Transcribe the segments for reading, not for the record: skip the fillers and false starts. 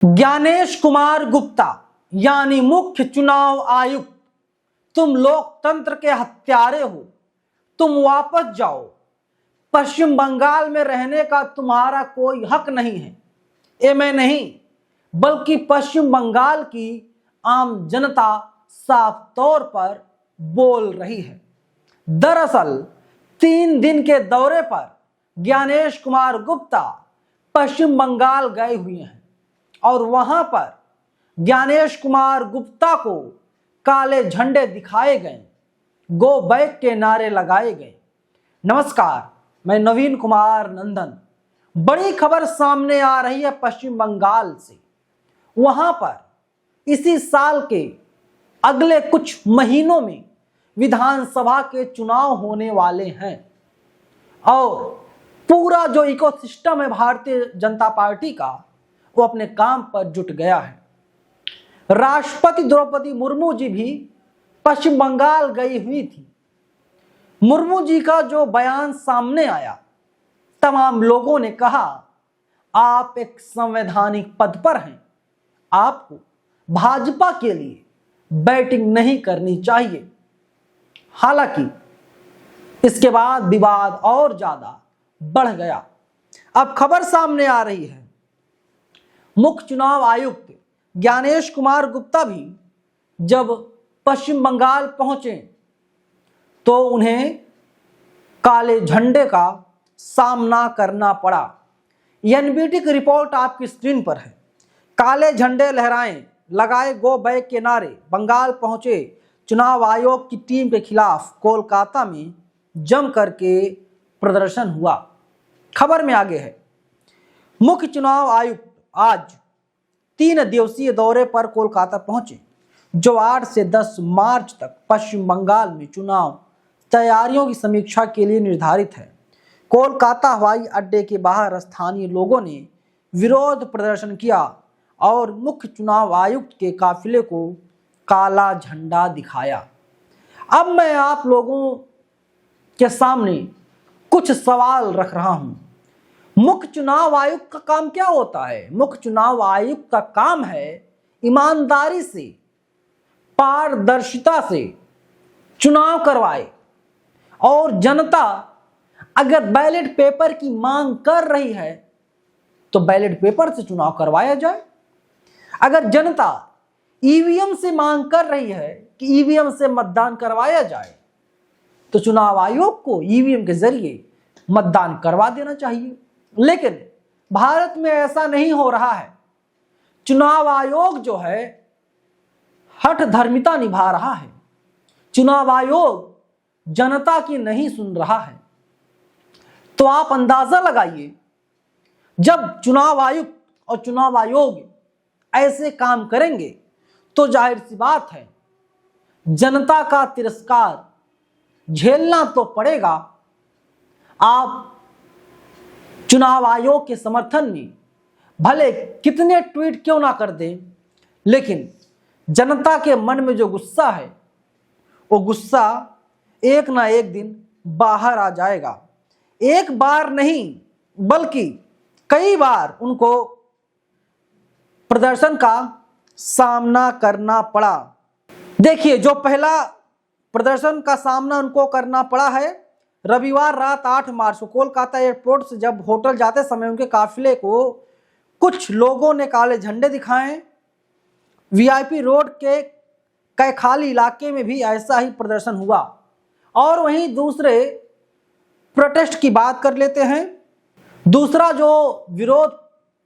ज्ञानेश कुमार गुप्ता यानी मुख्य चुनाव आयुक्त, तुम लोकतंत्र के हत्यारे हो। तुम वापस जाओ। पश्चिम बंगाल में रहने का तुम्हारा कोई हक नहीं है। ये मैं नहीं, बल्कि पश्चिम बंगाल की आम जनता साफ तौर पर बोल रही है। दरअसल 3 दिन के दौरे पर ज्ञानेश कुमार गुप्ता पश्चिम बंगाल गए हुए हैं और वहां पर ज्ञानेश कुमार गुप्ता को काले झंडे दिखाए गए, गो बैक के नारे लगाए गए। नमस्कार, मैं नवीन कुमार नंदन। बड़ी खबर सामने आ रही है पश्चिम बंगाल से। वहां पर इसी साल के अगले कुछ महीनों में विधानसभा के चुनाव होने वाले हैं और पूरा जो इकोसिस्टम है भारतीय जनता पार्टी का, वो अपने काम पर जुट गया है। राष्ट्रपति द्रौपदी मुर्मू जी भी पश्चिम बंगाल गई हुई थी। मुर्मू जी का जो बयान सामने आया, तमाम लोगों ने कहा आप एक संवैधानिक पद पर हैं, आपको भाजपा के लिए बैटिंग नहीं करनी चाहिए। हालांकि इसके बाद विवाद और ज्यादा बढ़ गया। अब खबर सामने आ रही है, मुख्य चुनाव आयुक्त ज्ञानेश कुमार गुप्ता भी जब पश्चिम बंगाल पहुंचे तो उन्हें काले झंडे का सामना करना पड़ा। एनबीटी की रिपोर्ट आपकी स्क्रीन पर है। काले झंडे लहराएं, लगाए गो बैक के नारे, बंगाल पहुंचे चुनाव आयोग की टीम के खिलाफ कोलकाता में जम करके प्रदर्शन हुआ। खबर में आगे है, मुख्य चुनाव आयुक्त आज 3 दिवसीय दौरे पर कोलकाता पहुंचे, जो 8 से 10 मार्च तक पश्चिम बंगाल में चुनाव तैयारियों की समीक्षा के लिए निर्धारित है। कोलकाता हवाई अड्डे के बाहर स्थानीय लोगों ने विरोध प्रदर्शन किया और मुख्य चुनाव आयुक्त के काफिले को काला झंडा दिखाया। अब मैं आप लोगों के सामने कुछ सवाल रख रहा हूं। मुख्य चुनाव आयुक्त का काम क्या होता है? मुख्य चुनाव आयुक्त का काम है ईमानदारी से, पारदर्शिता से चुनाव करवाए और जनता अगर बैलेट पेपर की मांग कर रही है तो बैलेट पेपर से चुनाव करवाया जाए। अगर जनता ईवीएम से मांग कर रही है कि ईवीएम से मतदान करवाया जाए तो चुनाव आयोग को ईवीएम के जरिए मतदान करवा देना चाहिए। लेकिन भारत में ऐसा नहीं हो रहा है। चुनाव आयोग जो है हठ धर्मिता निभा रहा है। चुनाव आयोग जनता की नहीं सुन रहा है। तो आप अंदाजा लगाइए, जब चुनाव आयुक्त और चुनाव आयोग ऐसे काम करेंगे तो जाहिर सी बात है जनता का तिरस्कार झेलना तो पड़ेगा। आप चुनाव आयोग के समर्थन में भले कितने ट्वीट क्यों ना कर दें, लेकिन जनता के मन में जो गुस्सा है वो गुस्सा एक ना एक दिन बाहर आ जाएगा। एक बार नहीं बल्कि कई बार उनको प्रदर्शन का सामना करना पड़ा। देखिए, जो पहला प्रदर्शन का सामना उनको करना पड़ा है, रविवार रात 8 मार्च को कोलकाता एयरपोर्ट से जब होटल जाते समय उनके काफिले को कुछ लोगों ने काले झंडे दिखाए। वीआईपी रोड के कैखाली इलाके में भी ऐसा ही प्रदर्शन हुआ। और वहीं दूसरे प्रोटेस्ट की बात कर लेते हैं। दूसरा जो विरोध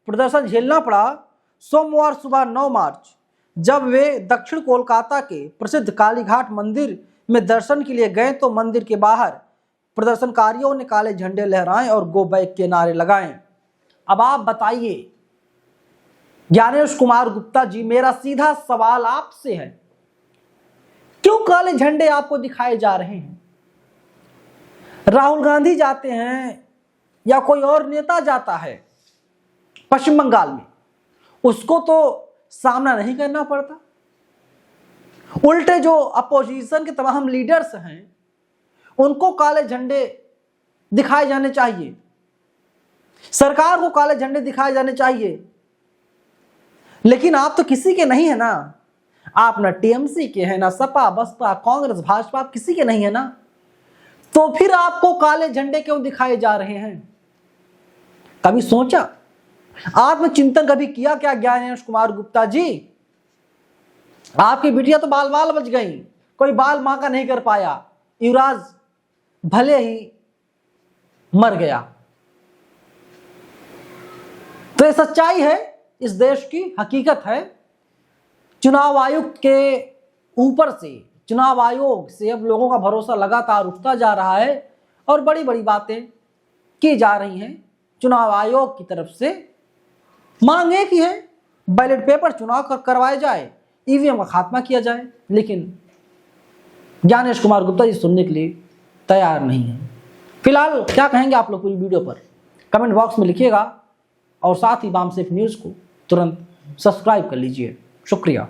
प्रदर्शन झेलना पड़ा, सोमवार सुबह 9 मार्च जब वे दक्षिण कोलकाता के प्रसिद्ध कालीघाट मंदिर में दर्शन के लिए गए तो मंदिर के बाहर प्रदर्शनकारियों ने काले झंडे लहराए और गो बैक के नारे लगाए। अब आप बताइए ज्ञानेश कुमार गुप्ता जी, मेरा सीधा सवाल आपसे है, क्यों काले झंडे आपको दिखाए जा रहे हैं? राहुल गांधी जाते हैं या कोई और नेता जाता है पश्चिम बंगाल में, उसको तो सामना नहीं करना पड़ता। उल्टे जो अपोजिशन के तमाम लीडर्स हैं उनको काले झंडे दिखाए जाने चाहिए, सरकार को काले झंडे दिखाए जाने चाहिए। लेकिन आप तो किसी के नहीं है ना, आप ना टीएमसी के हैं, ना सपा बसपा कांग्रेस भाजपा, आप किसी के नहीं है ना, तो फिर आपको काले झंडे क्यों दिखाए जा रहे हैं? कभी सोचा, आत्मचिंतन कभी किया क्या ज्ञानेश कुमार गुप्ता जी? आपकी बिटिया तो बाल बाल बच गई, कोई बाल मां का नहीं कर पाया, युवराज भले ही मर गया। तो ये सच्चाई है, इस देश की हकीकत है। चुनाव आयुक्त के ऊपर से, चुनाव आयोग से अब लोगों का भरोसा लगातार उठता जा रहा है और बड़ी बड़ी बातें की जा रही हैं चुनाव आयोग की तरफ से। मांग एक ही है, बैलेट पेपर चुनाव करवाए जाए, ईवीएम का खात्मा किया जाए, लेकिन ज्ञानेश कुमार गुप्ता जी सुनने के लिए तैयार नहीं है। फिलहाल क्या कहेंगे आप लोग पूरी वीडियो पर कमेंट बॉक्स में लिखिएगा और साथ ही बामसेफ न्यूज़ को तुरंत सब्सक्राइब कर लीजिए। शुक्रिया।